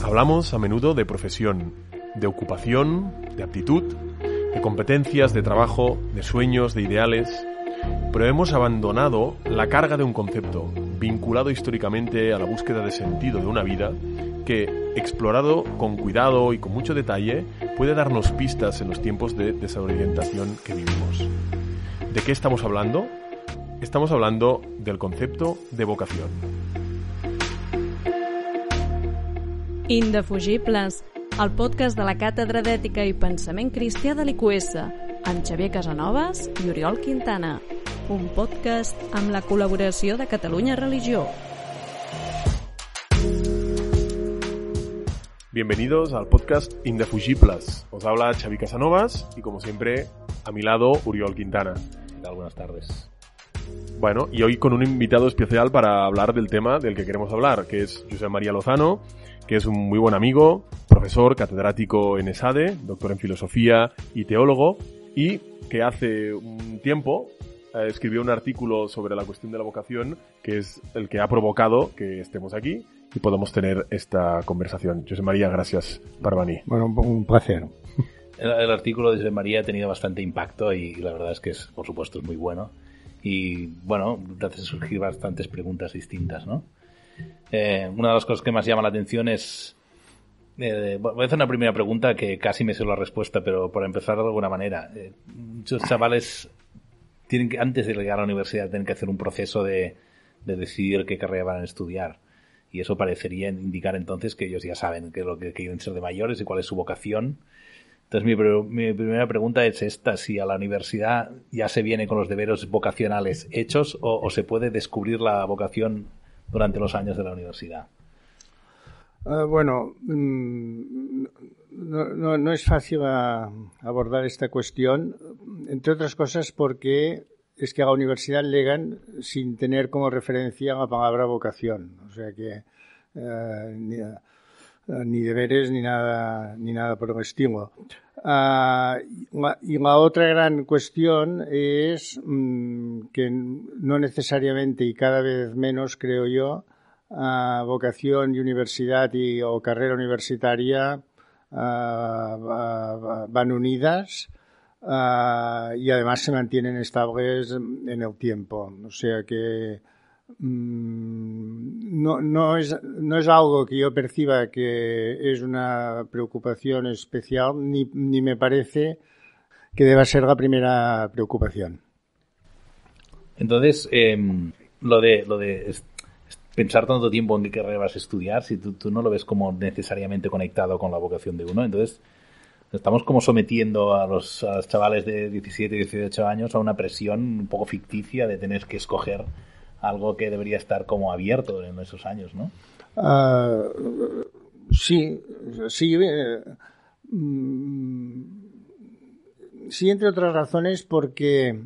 Hablamos a menudo de profesión, de ocupación, de aptitud, de competencias, de trabajo, de sueños, de ideales, pero hemos abandonado la carga de un concepto vinculado históricamente a la búsqueda de sentido de una vida que, explorado con cuidado y con mucho detalle, puede darnos pistas en los tiempos de desorientación que vivimos. ¿De qué estamos hablando? Estamos hablando del concepto de vocación. Indefugibles, el podcast de la Càtedra d'Ètica i Pensament Cristià de l'IQS, amb Xavier Casanovas i Oriol Quintana. Un podcast amb la col·laboració de Catalunya Religió. Bienvenidos al podcast Indefugibles. Os habla Xavi Casanovas y, como siempre, a mi lado, Oriol Quintana. ¿Qué tal? Buenas tardes. Bueno, y hoy con un invitado especial para hablar del tema del que queremos hablar, que es Josep María Lozano, que es un muy buen amigo, profesor, catedrático en ESADE, doctor en filosofía y teólogo, y que hace un tiempo escribió un artículo sobre la cuestión de la vocación, que es el que ha provocado que estemos aquí y podamos tener esta conversación. Josep María, gracias per venir. Bueno, un placer. El artículo de Josep María ha tenido bastante impacto y la verdad es que, por supuesto, es muy bueno. Y, bueno, te hace surgir bastantes preguntas distintas, ¿no? Una de las cosas que más llama la atención es... voy a hacer una primera pregunta que casi me sé la respuesta, pero por empezar de alguna manera. Muchos chavales tienen que, antes de llegar a la universidad, tienen que hacer un proceso de decidir qué carrera van a estudiar. Y eso parecería indicar entonces que ellos ya saben qué es lo que quieren ser de mayores y cuál es su vocación. Entonces mi primera pregunta es esta: si a la universidad ya se viene con los deberes vocacionales hechos o se puede descubrir la vocación durante los años de la universidad. Bueno, no es fácil abordar esta cuestión, entre otras cosas porque es que a la universidad llegan sin tener como referencia la palabra vocación, o sea que ni deberes ni nada por el estilo. Y la otra gran cuestión es que no necesariamente y cada vez menos, creo yo, vocación y universidad o carrera universitaria van unidas y además se mantienen estables en el tiempo. O sea que no es algo que yo perciba que es una preocupación especial, ni me parece que deba ser la primera preocupación. Entonces, lo de pensar tanto tiempo en qué carrera vas a estudiar, si tú no lo ves como necesariamente conectado con la vocación de uno, entonces estamos como sometiendo a los chavales de 17 y 18 años a una presión un poco ficticia de tener que escoger algo que debería estar como abierto en esos años, ¿no? Sí, entre otras razones porque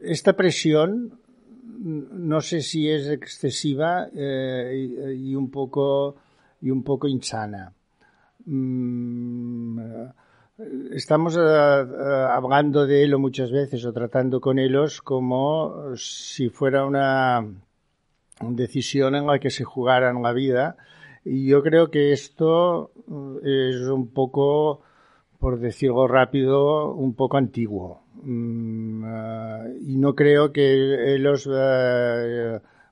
esta presión no sé si es excesiva y un poco insana. Estamos hablando de ello muchas veces o tratando con ellos como si fuera una decisión en la que se jugaran la vida, y yo creo que esto es un poco, por decirlo rápido, un poco antiguo. Y no creo que ellos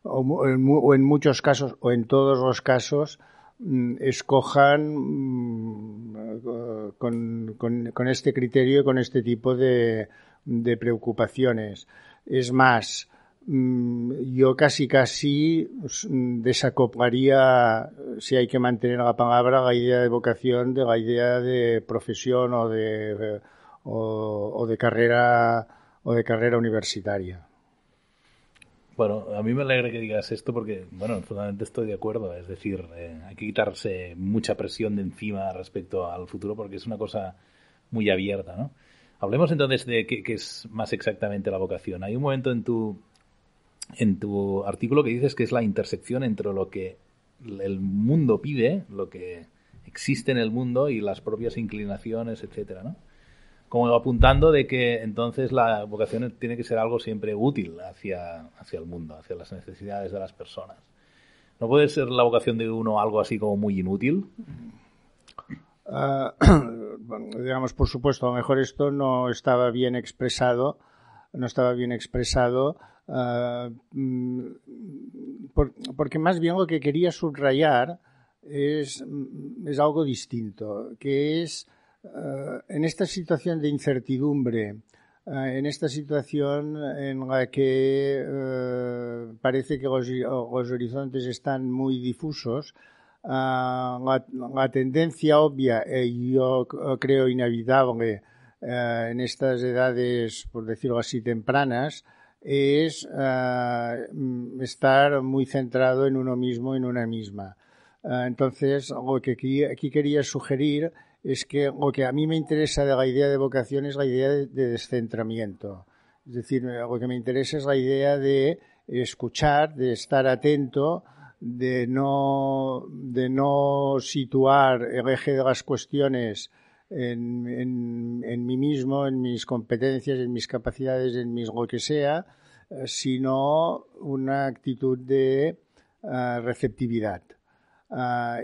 o en muchos casos o en todos los casos escojan con este criterio, con este tipo de preocupaciones. Es más, yo casi desacoplaría, si hay que mantener la palabra, la idea de vocación de la idea de profesión o de carrera universitaria. Bueno, a mí me alegra que digas esto porque, bueno, totalmente estoy de acuerdo. Es decir, hay que quitarse mucha presión de encima respecto al futuro porque es una cosa muy abierta, ¿no? Hablemos entonces de qué es más exactamente la vocación. Hay un momento en tu artículo que dices que es la intersección entre lo que el mundo pide, lo que existe en el mundo y las propias inclinaciones, etcétera, ¿no? Como apuntando de que entonces la vocación tiene que ser algo siempre útil hacia el mundo, hacia las necesidades de las personas. ¿No puede ser la vocación de uno algo así como muy inútil? Digamos, por supuesto, a lo mejor esto no estaba bien expresado, porque más bien lo que quería subrayar es algo distinto, que es en esta situación de incertidumbre, en esta situación en la que parece que los horizontes están muy difusos, la tendencia obvia y yo creo inevitable en estas edades, por decirlo así, tempranas, es estar muy centrado en uno mismo, en una misma. Entonces, lo que aquí quería sugerir es que lo que a mí me interesa de la idea de vocación es la idea de descentramiento. Es decir, lo que me interesa es la idea de escuchar, de estar atento, de no situar el eje de las cuestiones en mí mismo, en mis competencias, en mis capacidades, en mis lo que sea, sino una actitud de receptividad.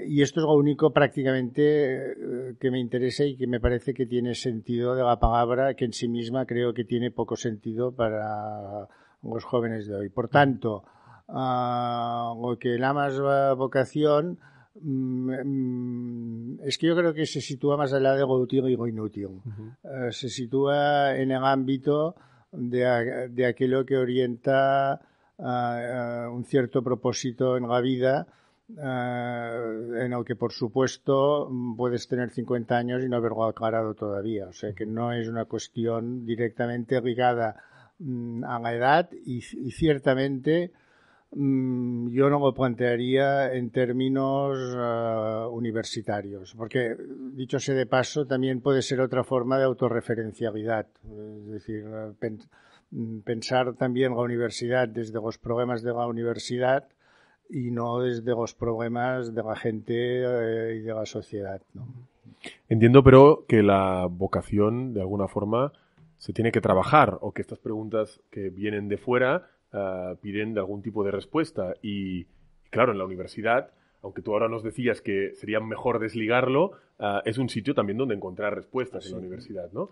Y esto es lo único prácticamente que me interesa y que me parece que tiene sentido de la palabra, que en sí misma creo que tiene poco sentido para los jóvenes de hoy. Por tanto, lo que llamas vocación es que yo creo que se sitúa más allá de lo útil y lo inútil. Se sitúa en el ámbito de aquello que orienta un cierto propósito en la vida, en el que, por supuesto, puedes tener 50 años y no haberlo aclarado todavía. O sea, que no es una cuestión directamente ligada a la edad y ciertamente yo no lo plantearía en términos universitarios, porque, dicho sea de paso, también puede ser otra forma de autorreferencialidad. Es decir, pensar también la universidad desde los problemas de la universidad y no desde los problemas de la gente y de la sociedad, ¿no? Entiendo, pero, que la vocación, de alguna forma, se tiene que trabajar, o que estas preguntas que vienen de fuera piden de algún tipo de respuesta. Y claro, en la universidad, aunque tú ahora nos decías que sería mejor desligarlo, es un sitio también donde encontrar respuestas en la universidad, ¿no?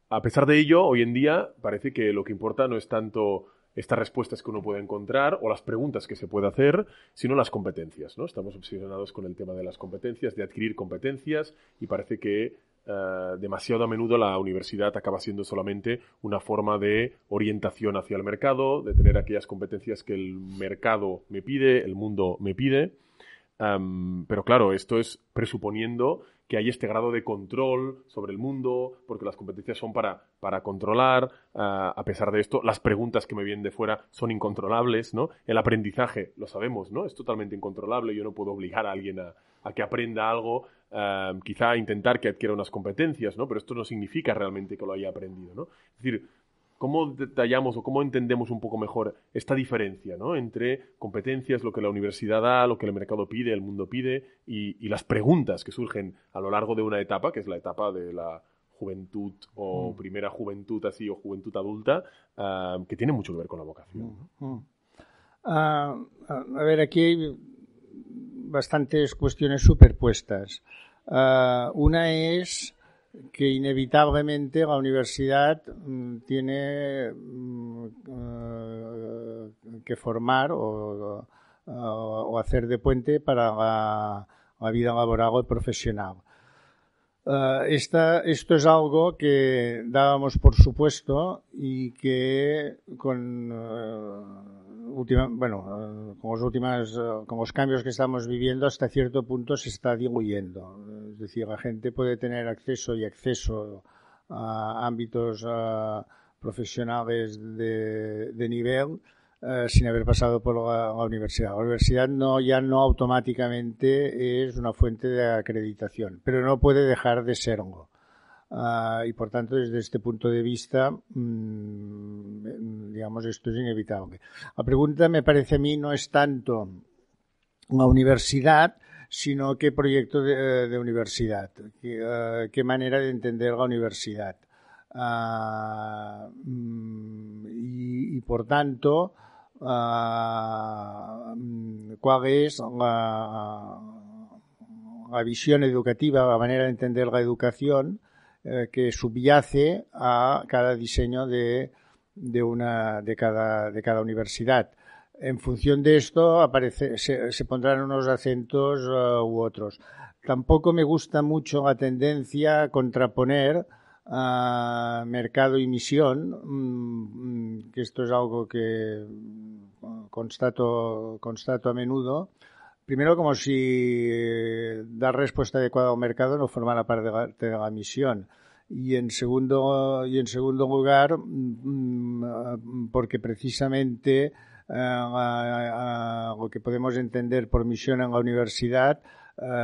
A pesar de ello, hoy en día parece que lo que importa no es tanto estas respuestas que uno puede encontrar o las preguntas que se puede hacer, sino las competencias, ¿no? Estamos obsesionados con el tema de las competencias, de adquirir competencias, y parece que demasiado a menudo la universidad acaba siendo solamente una forma de orientación hacia el mercado, de tener aquellas competencias que el mercado me pide, el mundo me pide. Pero claro, esto es presuponiendo que hay este grado de control sobre el mundo, porque las competencias son para controlar. A pesar de esto, las preguntas que me vienen de fuera son incontrolables, ¿no? El aprendizaje, lo sabemos, ¿no? Es totalmente incontrolable. Yo no puedo obligar a alguien a que aprenda algo, quizá intentar que adquiera unas competencias, ¿no? Pero esto no significa realmente que lo haya aprendido, ¿no? Es decir, ¿cómo detallamos o cómo entendemos un poco mejor esta diferencia, ¿no? Entre competencias, lo que la universidad da, lo que el mercado pide, el mundo pide, y las preguntas que surgen a lo largo de una etapa, que es la etapa de la juventud o primera juventud así o juventud adulta, que tiene mucho que ver con la vocación, ¿no? A ver, aquí hay bastantes cuestiones superpuestas. Una es que inevitablemente la universidad tiene que formar o hacer de puente para la vida laboral o profesional. Esto es algo que dábamos por supuesto y que con los cambios que estamos viviendo hasta cierto punto se está diluyendo. Es decir, la gente puede tener acceso a ámbitos profesionales de nivel sin haber pasado por la universidad. La universidad ya no automáticamente es una fuente de acreditación, pero no puede dejar de serlo. Y por tanto, desde este punto de vista, digamos, esto es inevitable. La pregunta, me parece a mí, no es tanto la universidad, sino qué proyecto de universidad, qué manera de entender la universidad. Y por tanto, cuál es la visión educativa, la manera de entender la educación que subyace a cada diseño de cada universidad. En función de esto se pondrán unos acentos u otros. Tampoco me gusta mucho la tendencia a contraponer mercado y misión, que esto es algo que constato a menudo. Primero, como si dar respuesta adecuada al mercado no formara parte de la misión. Y en segundo lugar, porque precisamente lo que podemos entender por misión en la universidad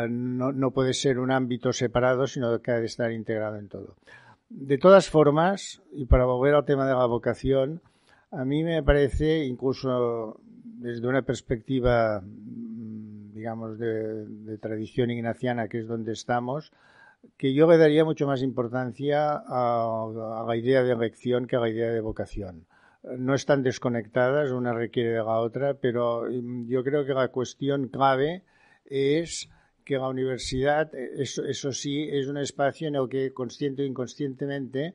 no puede ser un ámbito separado, sino que ha de estar integrado en todo. De todas formas, y para volver al tema de la vocación, a mí me parece, incluso desde una perspectiva, digamos, de tradición ignaciana, que es donde estamos, que yo le daría mucho más importancia a la idea de elección que a la idea de vocación. No están desconectadas, una requiere de la otra, pero yo creo que la cuestión clave es que la universidad, eso sí, es un espacio en el que consciente o inconscientemente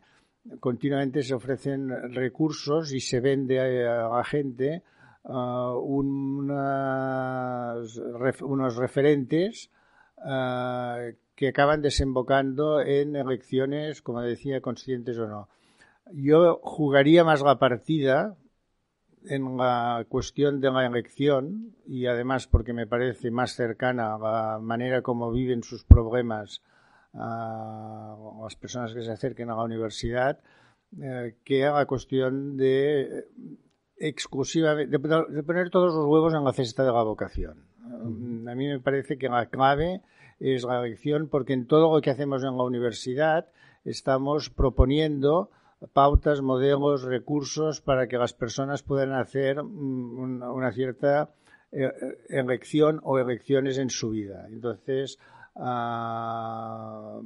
continuamente se ofrecen recursos y se vende a la gente unos referentes que acaban desembocando en elecciones, como decía, conscientes o no. Yo jugaría más la partida en la cuestión de la elección, y además porque me parece más cercana a la manera como viven sus problemas las personas que se acerquen a la universidad, que a la cuestión de exclusivamente de poner todos los huevos en la cesta de la vocación. A mí me parece que la clave es la elección, porque en todo lo que hacemos en la universidad estamos proponiendo pautas, modelos, recursos para que las personas puedan hacer una cierta elección o elecciones en su vida. Entonces, la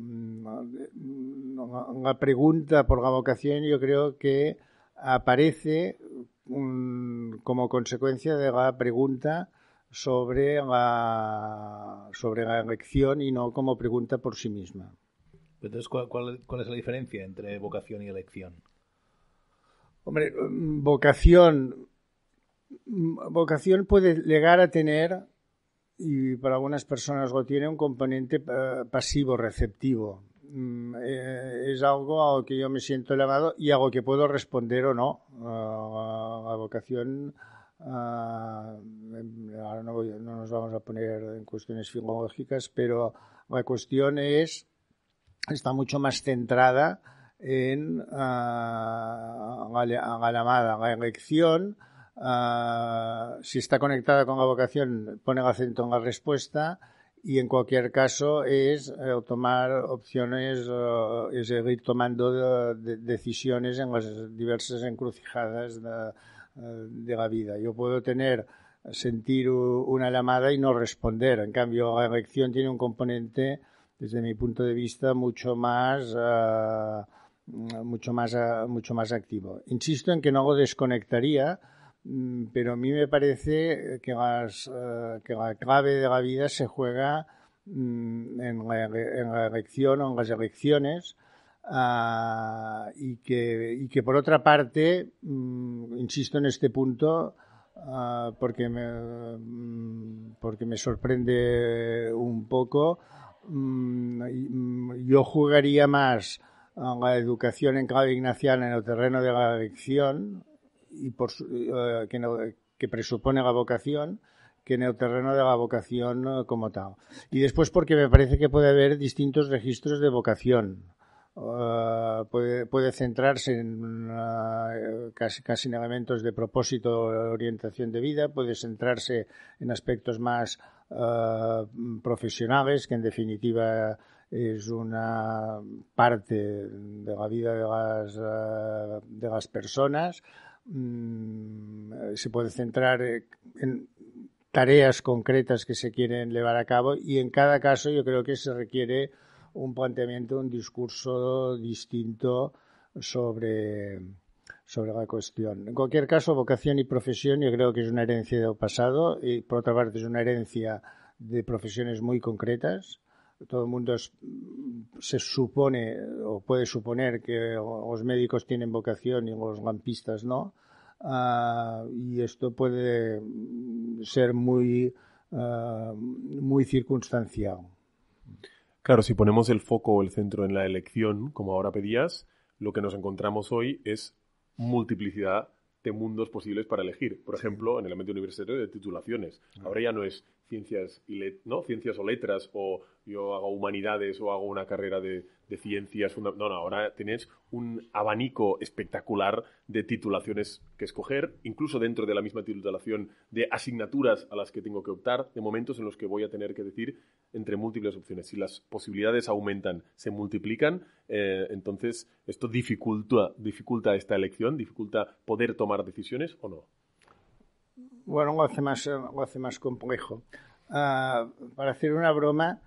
pregunta por la vocación yo creo que aparece como consecuencia de la pregunta sobre la elección y no como pregunta por sí misma. Entonces, ¿cuál es la diferencia entre vocación y elección? Hombre, vocación puede llegar a tener, y para algunas personas lo tiene, un componente pasivo, receptivo. Es algo a lo que yo me siento llamado y a lo que puedo responder o no. La vocación, ahora no nos vamos a poner en cuestiones filológicas, pero la cuestión está mucho más centrada en la llamada, la elección. Si está conectada con la vocación, pone el acento en la respuesta, y en cualquier caso es tomar opciones, es ir tomando decisiones en las diversas encrucijadas de la vida. Yo puedo sentir una llamada y no responder. En cambio, la elección tiene un componente, desde mi punto de vista, mucho más activo. Insisto en que no lo desconectaría, pero a mí me parece que la clave de la vida se juega en la elección o en las elecciones, y que por otra parte, insisto en este punto, porque me sorprende un poco, yo jugaría más a la educación en clave ignaciana en el terreno de la elección y que presupone la vocación, que en el terreno de la vocación como tal. Y después porque me parece que puede haber distintos registros de vocación. Puede centrarse en casi en elementos de propósito o orientación de vida, puede centrarse en aspectos más profesionales, que en definitiva es una parte de la vida de las personas. Se puede centrar en tareas concretas que se quieren llevar a cabo, y en cada caso yo creo que se requiere un planteamiento, un discurso distinto sobre sobre la cuestión. En cualquier caso, vocación y profesión yo creo que es una herencia del pasado y por otra parte es una herencia de profesiones muy concretas. Todo el mundo se supone o puede suponer que los médicos tienen vocación y los lampistas no. Y esto puede ser muy circunstancial. Claro, si ponemos el foco o el centro en la elección, como ahora pedías, lo que nos encontramos hoy es multiplicidad de mundos posibles para elegir. Por ejemplo, en el ámbito universitario de titulaciones. Ahora ya no es ciencias o letras, o yo hago humanidades o hago una carrera de ciencias. No, ahora tienes un abanico espectacular de titulaciones que escoger, incluso dentro de la misma titulación, de asignaturas a las que tengo que optar, de momentos en los que voy a tener que decir entre múltiples opciones. Si las posibilidades aumentan, se multiplican, entonces esto dificulta esta elección, dificulta poder tomar decisiones o no. Bueno, lo hace más complejo. Para hacer una broma,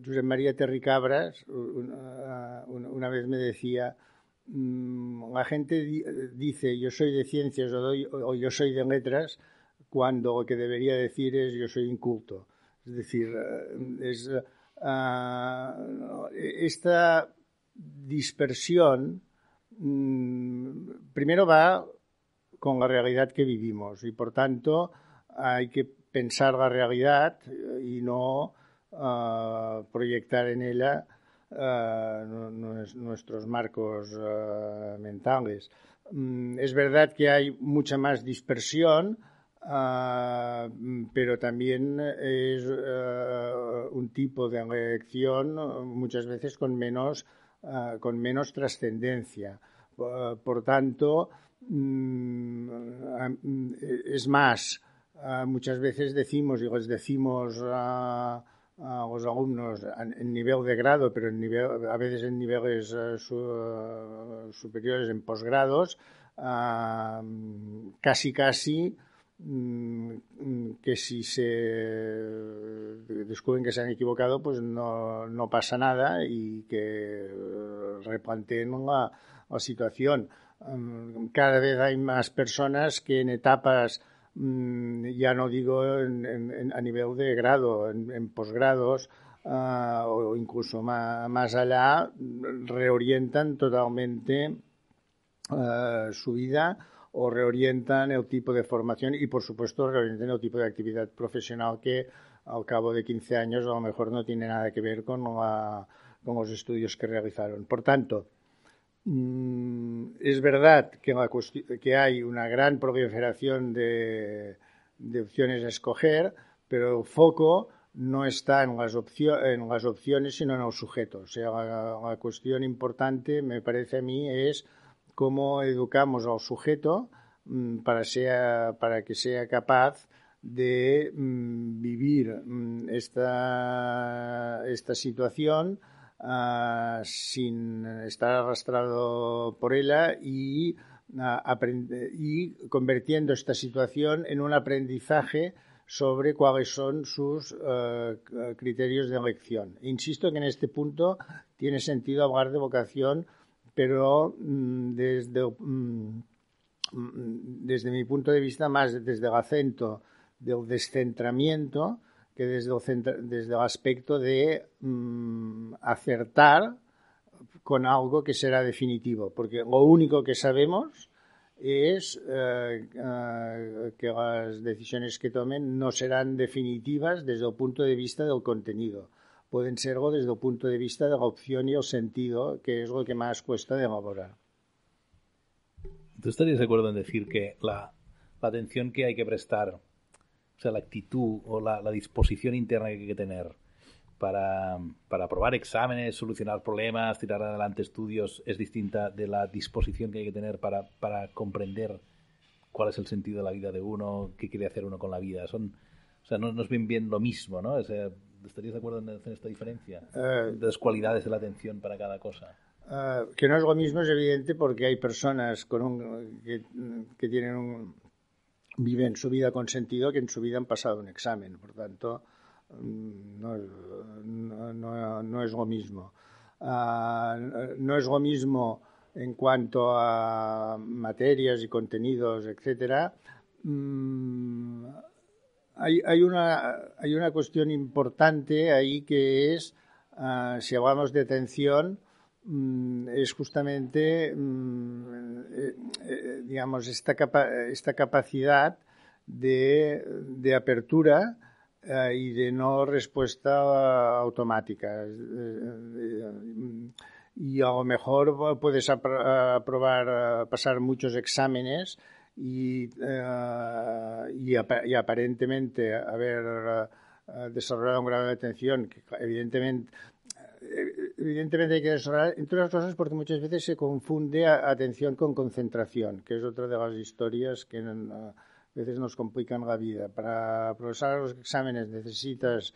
Josep María Terricabras una vez me decía, la gente dice yo soy de ciencias o yo soy de letras cuando lo que debería decir es yo soy inculto. Es decir, esta dispersión primero va con la realidad que vivimos y por tanto hay que pensar la realidad y no proyectar en ella nuestros marcos mentales. Es verdad que hay mucha más dispersión, pero también es un tipo de elección muchas veces con menos trascendencia. Por tanto, es más, muchas veces decimos y les decimos a los alumnos en nivel de grado, pero a veces en niveles superiores, en posgrados, casi que si se descubren que se han equivocado, pues no pasa nada y que replanteen la situación. Cada vez hay más personas que en etapas, ya no digo a nivel de grado, en posgrados o incluso más allá, reorientan totalmente su vida o reorientan el tipo de formación y, por supuesto, reorientan el tipo de actividad profesional que al cabo de 15 años a lo mejor no tiene nada que ver con los estudios que realizaron. Por tanto, es verdad que hay una gran proliferación de opciones a escoger, pero el foco no está en las opciones, sino en el sujeto. O sea, la cuestión importante, me parece a mí, es cómo educamos al sujeto para que sea capaz de vivir esta situación sin estar arrastrado por ella y convirtiendo esta situación en un aprendizaje sobre cuáles son sus criterios de elección. Insisto que en este punto tiene sentido hablar de vocación, pero desde mi punto de vista más desde el acento del descentramiento que desde el aspecto de acertar con algo que será definitivo, porque lo único que sabemos es que las decisiones que tomen no serán definitivas desde el punto de vista del contenido. Pueden serlo desde el punto de vista de la opción y el sentido, que es lo que más cuesta de elaborar. ¿Tú estarías de acuerdo en decir que la atención que hay que prestar, o sea, la actitud o la disposición interna que hay que tener para aprobar exámenes, solucionar problemas, tirar adelante estudios, es distinta de la disposición que hay que tener para comprender cuál es el sentido de la vida de uno, qué quiere hacer uno con la vida? No es bien lo mismo, ¿no? ¿Estarías de acuerdo en esta diferencia de las cualidades de la atención para cada cosa? Que no es lo mismo es evidente porque hay personas que viven su vida con sentido que en su vida han pasado un examen. Por tanto, no es lo mismo. No es lo mismo en cuanto a materias y contenidos, etcétera, hay una cuestión importante ahí que es, si hablamos de atención, es justamente, digamos, esta capacidad de apertura y de no respuesta automática. Y a lo mejor puedes pasar muchos exámenes y aparentemente haber desarrollado un grado de atención que evidentemente hay que desarrollar, entre otras cosas porque muchas veces se confunde atención con concentración, que es otra de las historias que a veces nos complican la vida. Para procesar los exámenes necesitas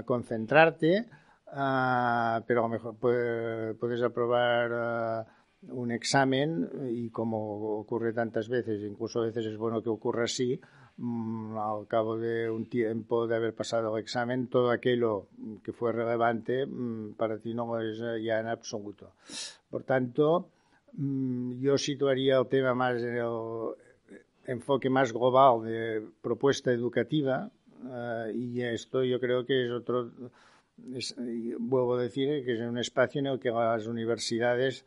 concentrarte, pero a lo mejor puedes aprobar un examen y, como ocurre tantas veces, incluso a veces es bueno que ocurra así, al cabo de un tiempo de haber pasado el examen, todo aquello que fue relevante para ti no lo es ya en absoluto. Por tanto, yo situaría el tema más en el enfoque más global de propuesta educativa, y esto yo creo que es otro, vuelvo a decir, que es un espacio en el que las universidades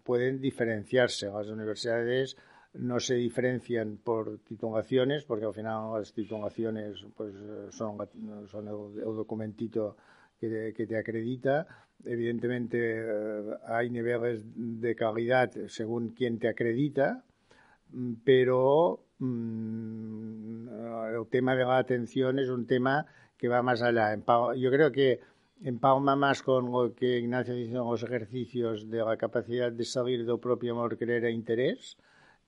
pueden diferenciarse. Las universidades no se diferencian por titulaciones, porque al final las titulaciones pues son el documentito que te acredita. Evidentemente hay niveles de calidad según quien te acredita, pero el tema de la atención es un tema que va más allá. Yo creo que empalma más con lo que Ignacio dice en los ejercicios de la capacidad de salir del propio amor, querer e interés,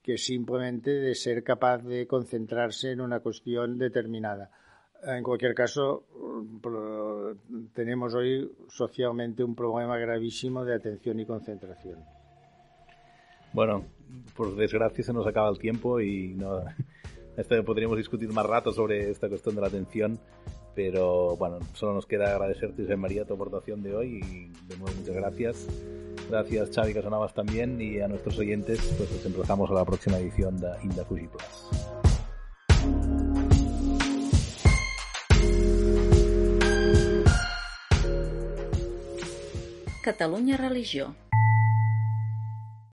que simplemente de ser capaz de concentrarse en una cuestión determinada. En cualquier caso, tenemos hoy socialmente un problema gravísimo de atención y concentración. Bueno, por desgracia se nos acaba el tiempo y no, podríamos discutir más rato sobre esta cuestión de la atención, pero bueno, solo nos queda agradecerte, Josep María, tu aportación de hoy y de nuevo muchas gracias. Gracias, Xavi Casanovas, también, y a nuestros oyentes, pues nos emplazamos a la próxima edición de Indafugi Plus. Catalunya Religió.